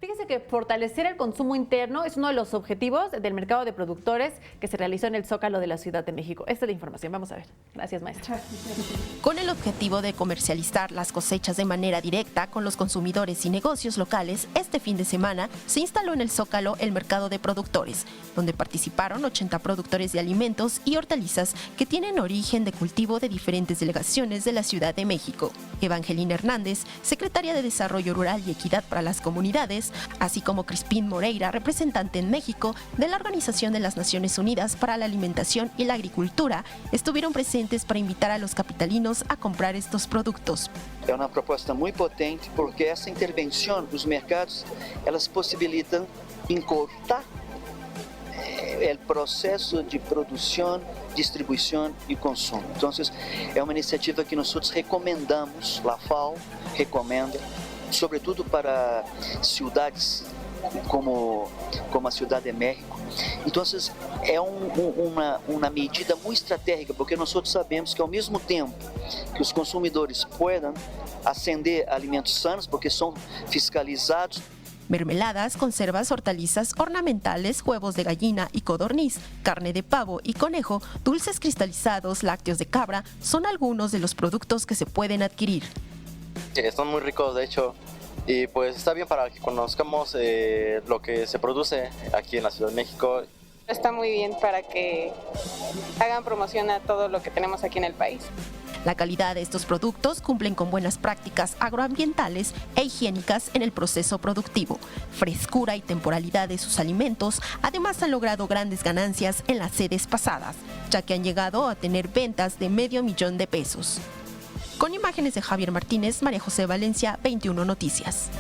Fíjese que fortalecer el consumo interno es uno de los objetivos del mercado de productores que se realizó en el Zócalo de la Ciudad de México. Esta es la información, vamos a ver. Gracias, maestra. Con el objetivo de comercializar las cosechas de manera directa con los consumidores y negocios locales, este fin de semana se instaló en el Zócalo el mercado de productores, donde participaron 80 productores de alimentos y hortalizas que tienen origen de cultivo de diferentes delegaciones de la Ciudad de México. Evangelina Hernández, secretaria de Desarrollo Rural y Equidad para las Comunidades, así como Crispín Moreira, representante en México de la Organización de las Naciones Unidas para la Alimentación y la Agricultura, estuvieron presentes para invitar a los capitalinos a comprar estos productos. É uma proposta muito potente porque essa intervenção dos mercados, elas possibilitam encurtar o processo de produção, distribuição e consumo. Então, é uma iniciativa que nós recomendamos, a FAO recomenda, sobretudo para cidades como a Ciudad de México. Então, é uma medida muito estratégica, porque nós sabemos que ao mesmo tempo que os consumidores puedan acender alimentos sanos, porque são fiscalizados. Mermeladas, conservas, hortalizas ornamentales, huevos de gallina y codorniz, carne de pavo y conejo, dulces cristalizados, lácteos de cabra, son algunos de los productos que se pueden adquirir. Están muy ricos, de hecho, y pues está bien para que conozcamos lo que se produce aquí en la Ciudad de México. Está muy bien para que hagan promoción a todo lo que tenemos aquí en el país. La calidad de estos productos cumplen con buenas prácticas agroambientales e higiénicas en el proceso productivo, frescura y temporalidad de sus alimentos. Además han logrado grandes ganancias en las sedes pasadas, ya que han llegado a tener ventas de $500,000 pesos. Con imágenes de Javier Martínez, María José Valencia, 21 Noticias.